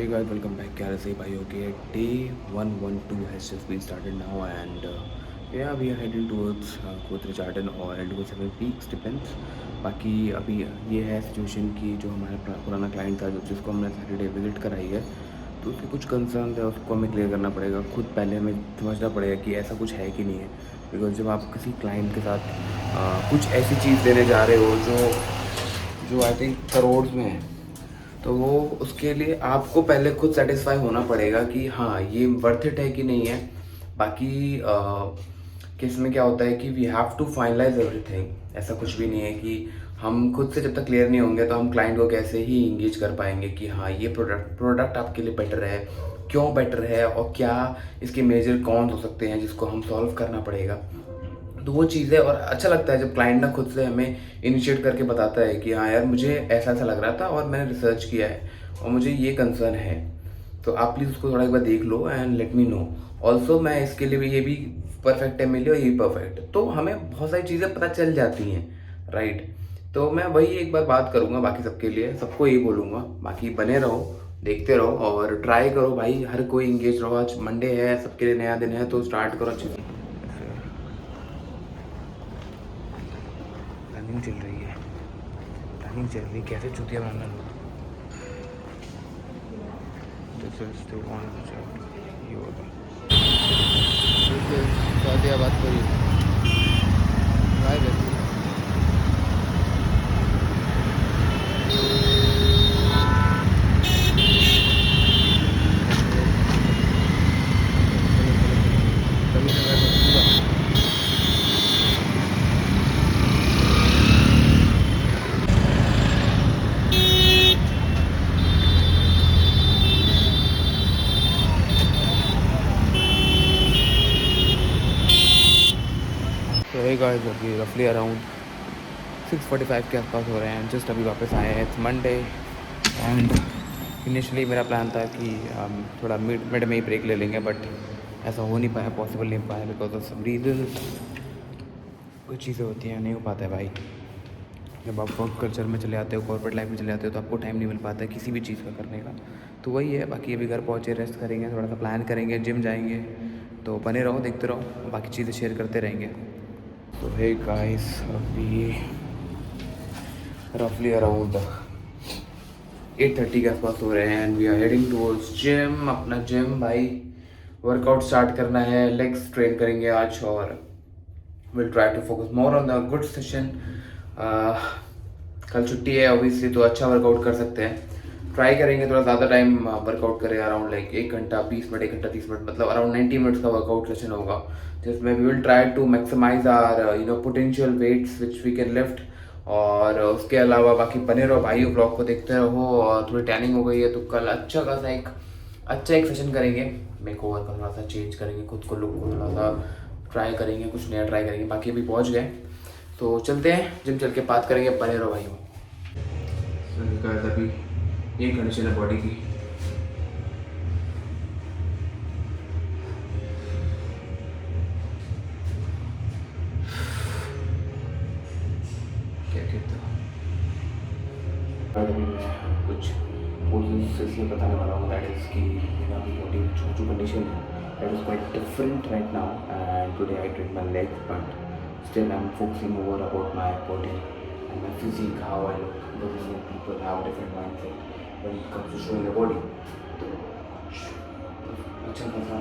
Hey guys, welcome back. क्या से भाई okay day 112 has just been started now and yeah we are heading towards Kotre Garden or Eldo Seven Peaks depends. बाकी अभी ये है situation कि जो हमारा पुराना क्लाइंट था जिसको हमने सैटरडे विजिट कराई है तो उसके कुछ कंसर्न है उसको हमें क्लियर करना पड़ेगा। खुद पहले हमें समझना पड़ेगा कि ऐसा कुछ है कि नहीं है। बिकॉज जब आप किसी क्लाइंट के साथ कुछ ऐसी चीज़ देने जा रहे हो जो जो आई थिंक करोड़ में है तो वो उसके लिए आपको पहले खुद सेटिस्फाई होना पड़ेगा कि हाँ ये वर्थ इट है कि नहीं है। बाकी केस में क्या होता है कि we have to finalise everything. ऐसा कुछ भी नहीं है कि हम खुद से जब तक क्लियर नहीं होंगे तो हम क्लाइंट को कैसे ही इंगेज कर पाएंगे कि हाँ ये प्रोडक्ट आपके लिए बेटर है, क्यों बेटर है और क्या इसके मेजर कॉन्स हो सकते हैं जिसको हम सॉल्व करना पड़ेगा। तो वो चीज़ें और अच्छा लगता है जब क्लाइंट ना खुद से हमें इनिशिएट करके बताता है कि हाँ यार मुझे ऐसा ऐसा लग रहा था और मैंने रिसर्च किया है और मुझे ये कंसर्न है। तो आप प्लीज़ उसको थोड़ा एक बार देख लो and let me know. Also मैं इसके लिए भी ये भी परफेक्ट है मेरे लिए और ये भी परफेक्ट है तो हमें बहुत सारी चीज़ें पता चल जाती हैं, राइट। तो मैं वही एक बार बात करूँगा बाकी सबके लिए, सबको यही बोलूँगा। बाकी बने रहो, देखते रहो और ट्राई करो भाई, हर कोई इंगेज रहो। आज मंडे है, सबके लिए नया दिन है तो स्टार्ट करो अच्छे से। रनिंग चल रही है, रनिंग चल रही है, कैसे चूतिया बनाना लोग। This is the one yoga. Ghaziabad पर लाइव है। तो हे गाइस, अभी रफली अराउंड 6:45 के आसपास हो रहे हैं। जस्ट अभी वापस आए हैं। इट्स मंडे एंड इनिशियली मेरा प्लान था कि थोड़ा मिड में ही ब्रेक ले लेंगे बट ऐसा हो नहीं पाया, पॉसिबल नहीं पाया बिकॉज ऑफ सम रीजन। कुछ चीज़ें होती हैं, नहीं हो पाता है भाई। जब आप वर्क कल्चर में चले आते हो, कॉर्पोरेट लाइफ में चले आते हो तो आपको टाइम नहीं मिल पाता है किसी भी चीज़ का करने का। तो वही है। बाकी अभी घर पहुँचे, रेस्ट करेंगे, थोड़ा सा प्लान करेंगे, जिम जाएंगे। तो बने रहो, देखते रहो, बाकी चीज़ें शेयर करते रहेंगे। तो हे गाइस, अभी रफली अराउंड 8:30 के आसपास हो रहे हैं and we are heading towards gym. अपना जिम भाई, वर्कआउट स्टार्ट करना है, लेग्स ट्रेन करेंगे आज और will try to focus more on the good session. कल छुट्टी है ऑब्वियसली तो अच्छा वर्कआउट कर सकते हैं। ट्राई करेंगे थोड़ा ज़्यादा टाइम वर्कआउट करें, अराउंड लाइक 1 घंटा 20 मिनट, 1 घंटा 30 मिनट, मतलब अराउंड 90 मिनट्स का वर्कआउट सेशन होगा जिसमें we will try to maximise our potential weights which we can lift. और उसके अलावा बाकी बने रहो भाई, ब्लॉग को देखते रहो। और थोड़ी टैनिंग हो गई है तो कल अच्छा एक सेशन करेंगे, मेक ओवर का थोड़ा सा चेंज करेंगे, खुद को लुक को थोड़ा सा ट्राई करेंगे, कुछ नया ट्राई करेंगे। बाकी अभी पहुंच गए तो चलते हैं जिम, चल के बात करेंगे। बने रहो भाई। अभी ये कंडीशन है बॉडी की। क्या कहते हो? अभी मैं कुछ इसलिए बताने वाला हूँ दैट इज़ कि मेरा अभी बॉडी जो कंडीशन है that is quite different right now and today I train my leg but still I am focusing over about my body and my physique, how I look. Because many people have a different mindset when it comes to showing their body. तो अच्छा खासा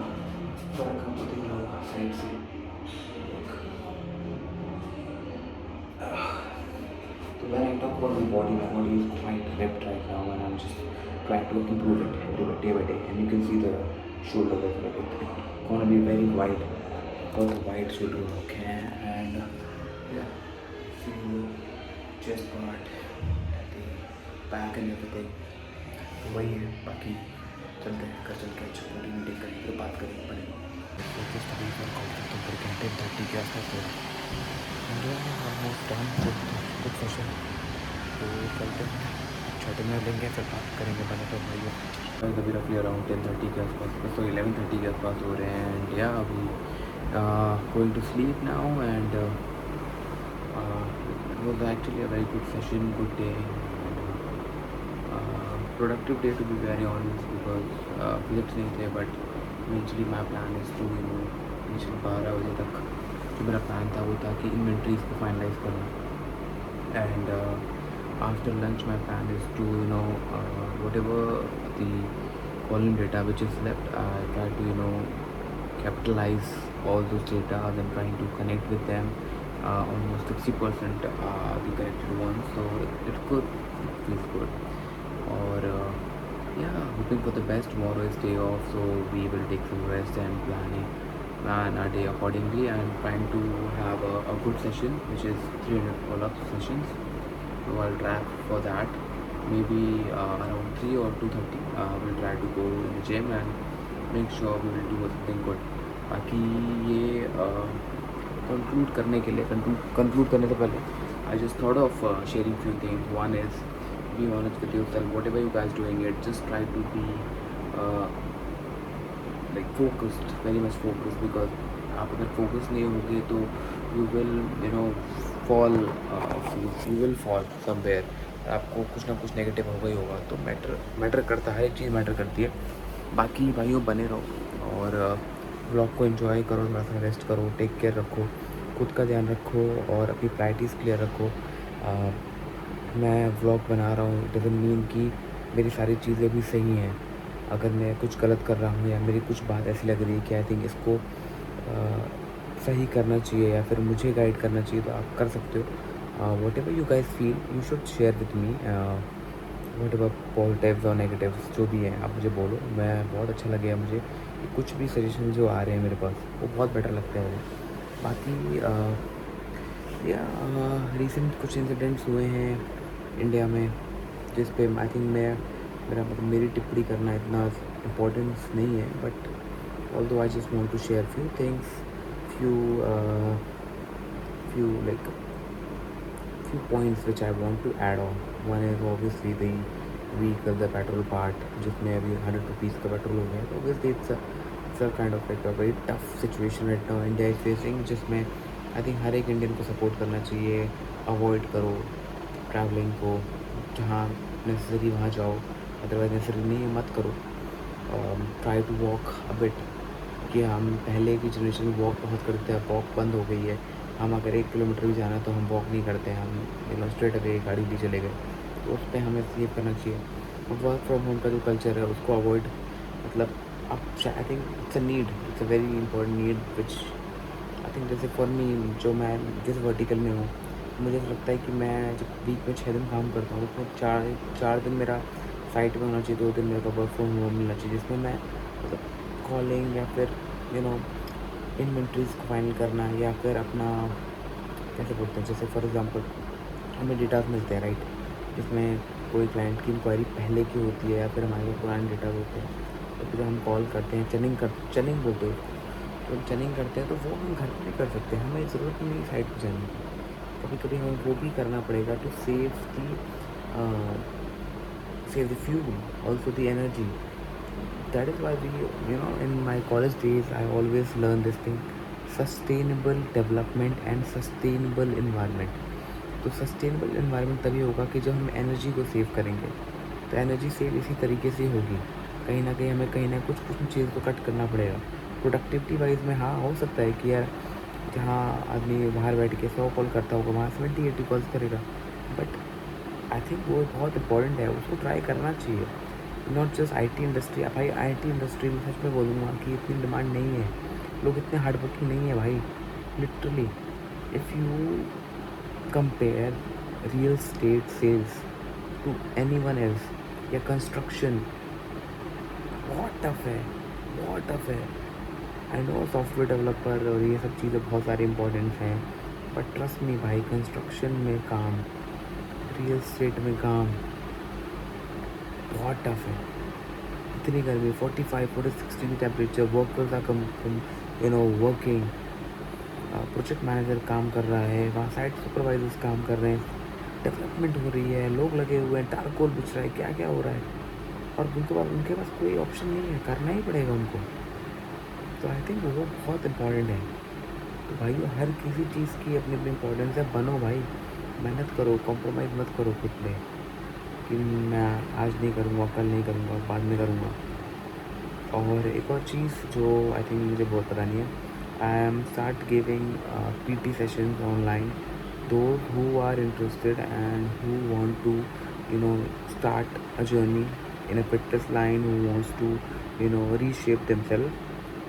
फर्क हमको दिख रहा होगा side से। तो when I talk about my body is quite ripped right now and I'm just trying to improve it day by day. And you can see the shoulder is gonna be very wide, got a wide shoulder, okay, and yeah, see chest part at the back and everything। तो वही है। बाकी चलते हैं, कर चल के अच्छा प्रोटीन इंटेक करेंगे तो बात करेंगे पड़ेगा। जस्ट अभी वर्कआउट खत्म करके 10:30 के आसपास हो रहा है, ऑलमोस्ट डन गुड सेशन। तो चलते हैं, अच्छा डिनर लेंगे फिर बात करेंगे बने तो भाई। अभी रफली अराउंड 10:30 के आसपास, तो 11:30 के आसपास हो रहे हैं एंड या अभी going to sleep now and it was actually a very good session, good day. Productive day to be very honest, because physics नहीं थे, but eventually my plan is to initial 12 बजे तक जो मेरा प्लान था वो था कि इन्वेंट्रीज को फाइनलाइज करना। And after lunch my plan is to whatever the volume data which is left, I try to capitalize all those data and trying to connect with them. Almost 60% the connected ones, so it could, it feels good. Or yeah, hoping for the best. Tomorrow is day off, so we will take some rest and plan our day accordingly, and trying to have a good session which is 300 pull-up sessions. So I'll try for that. Maybe around 3 or 2:30 we'll try to go in the gym and make sure we will do something good. बाकी ये conclude करने के लिए conclude करने से पहले I just thought of sharing few things. One is, be honest with yourself. Whatever you guys doing it, just try to be uh, like focused, very much focused, because आप अगर focus नहीं होगे तो you will fall, you will fall somewhere. आपको कुछ ना कुछ negative होगा ही होगा, तो मैटर करता है, हर एक चीज़ मैटर करती है। बाकी भाइयों बने रहो और व्लॉग को एंजॉय करो, थोड़ा सा रेस्ट करो, टेक केयर रखो, खुद का ध्यान रखो और अपनी प्रायोरिटीज़ क्लियर रखो। मैं व्लॉग बना रहा हूँ, डजंट मीन कि मेरी सारी चीज़ें भी सही हैं। अगर मैं कुछ गलत कर रहा हूँ या मेरी कुछ बात ऐसी लग रही है कि आई थिंक इसको सही करना चाहिए या फिर मुझे गाइड करना चाहिए, तो आप कर सकते हो। What ever you guys feel, you should share with me. What ever positives और नेगेटिव्स जो भी हैं, आप मुझे बोलो। मैं बहुत अच्छा लगेगा मुझे कि कुछ भी सजेशन जो आ रहे हैं मेरे पास, वो बहुत बेटर लगता है मुझे। बाकी या रिसेंट कुछ इंसिडेंट्स हुए हैं इंडिया में जिस पे आई थिंक मेरा मतलब मेरी टिप्पणी करना इतना इम्पोर्टेंस नहीं है, but although I just want to share few things, few points which I want to add on. One is obviously the vehicle, the petrol part, जिसमें अभी 100 रुपीज़ का पेट्रोल हो गया है, तो obviously it's a kind of like a very tough situation right now India is facing, जिसमें I think हर एक Indian को सपोर्ट करना चाहिए। अवॉइड करो ट्रैवलिंग को, जहाँ नेसेसरी वहाँ जाओ, अदरवाइज नेसेसरी नहीं है मत करो। Try to walk a bit, कि हम पहले की जनरेशन में वॉक बहुत करते हैं, वॉक बंद हो गई है। हम अगर 1 किलोमीटर भी जाना है तो हम वॉक नहीं करते हैं, हम स्ट्रेट अवे गाड़ी भी चले गए, तो उस पर हमें ये करना चाहिए। वर्क फ्रॉम होम का जो कल्चर है उसको अवॉइड, मतलब अब I think it's a need, it's a very important need which I think, जैसे फॉर मी, जो मैं जिस वर्टिकल में हूँ, मुझे ऐसा लगता है कि मैं जब वीक में 6 दिन काम करता हूँ, उसमें चार दिन मेरा साइट में होना चाहिए, 2 दिन मेरे को वर्क फ्रॉम होम मिलना चाहिए, जिसमें मैं मतलब कॉलिंग या फिर इन्वेंट्रीज को फाइनल करना, या फिर अपना कैसे बोलते हैं, जैसे फॉर एग्जांपल हमें डेटास मिलते हैं राइट, जिसमें कोई क्लाइंट की इंक्वायरी पहले की होती है या फिर हमारे पुराने डेटा होते हैं, तो फिर हम कॉल करते हैं, चनिंग बोलते हैं उसको। तो हम चनिंग करते हैं तो वो हम घर पर नहीं कर सकते, हमें ज़रूरत नहीं साइट पर जाने की। कभी कभी हमें वो भी करना पड़ेगा to save the fuel, also the energy. That is why in my college days I always learn this thing, sustainable development and sustainable environment. तो सस्टेनेबल इन्वायरमेंट तभी होगा कि जब हम एनर्जी को सेव करेंगे, तो एनर्जी सेव इसी तरीके से होगी, कहीं ना कहीं हमें कहीं ना कुछ चीज़ को कट करना पड़ेगा। प्रोडक्टिविटी वाइज में हाँ हो सकता है कि यार जहाँ आदमी बाहर बैठ के 100 कॉल करता होगा, वहाँ 70-80 कॉल्स करेगा, बट आई थिंक वो बहुत इंपॉर्टेंट है, उसको ट्राई करना चाहिए। नॉट जस्ट IT इंडस्ट्री, भाई IT इंडस्ट्री में सच में बोलूँगा कि इतनी डिमांड नहीं है, लोग इतने हार्ड वर्किंग नहीं है भाई, literally. If you compare real estate sales to anyone else या कंस्ट्रक्शन, बहुत टफ है, बहुत टफ है। आई नो सॉफ्टवेयर डेवलपर और ये सब चीज़ें बहुत सारी इंपॉर्टेंट हैं, बट ट्रस्ट मी भाई, कंस्ट्रक्शन में काम, रियल स्टेट में काम बहुत टफ है। इतनी गर्मी, 45-46 degree temperature, workers are working, project manager काम कर रहा है, वहाँ साइट सुपरवाइजर्स काम कर रहे हैं, डेवलपमेंट हो रही है, लोग लगे हुए हैं, टारकोल बिछ रहा है, क्या क्या हो रहा है, और उनके पास कोई ऑप्शन नहीं है, करना ही पड़ेगा उनको। तो आई थिंक वो बहुत इंपॉर्टेंट है। तो भाई हर किसी चीज़ की अपनी अपनी इंपॉर्टेंस है, बनो भाई, मेहनत करो, कॉम्प्रोमाइज़ मत करो खुद में, कि मैं आज नहीं करूँगा, कल नहीं करूँगा, बाद में करूँगा। और एक और चीज़ जो आई थिंक मुझे बहुत पता नहीं है, I am start giving PT sessions online, those who are interested and who want to start a journey in a fitness line, who wants to reshape themselves.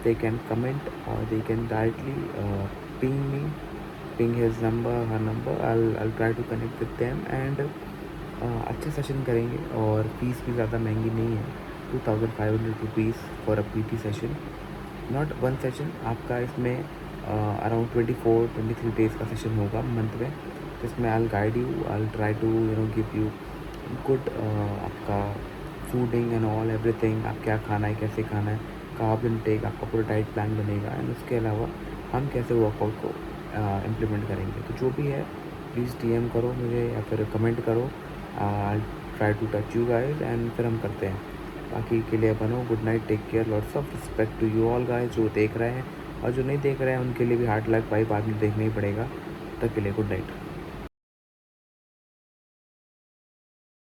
They can comment or they can directly ping me, ping his number, her number. I'll try to connect with them and अच्छे session करेंगे। और fees भी ज़्यादा महंगी नहीं है, 2500 rupees for a PT session, not one session. आपका इसमें अराउंड 24-23 डेज़ का सेशन होगा मंथ में, जिसमें I guide you, I try to give you good आपका फूडिंग एंड ऑल एवरीथिंग, आप क्या खाना है, कैसे खाना है, कार्ब इनटेक, आपका पूरा डाइट प्लान बनेगा। एंड उसके अलावा हम कैसे वर्कआउट को इम्प्लीमेंट करेंगे। तो जो भी है प्लीज़ डीएम करो मुझे या फिर कमेंट करो, I try to touch you guys and फिर हम करते हैं। बाकी के लिए बनो, good night, take care, lots of respect to you all guys जो देख रहे हैं, और जो नहीं देख रहे हैं उनके लिए भी हार्ड लक भाई, बाद में देखना ही पड़ेगा। तब तक के लिए गुड नाइट।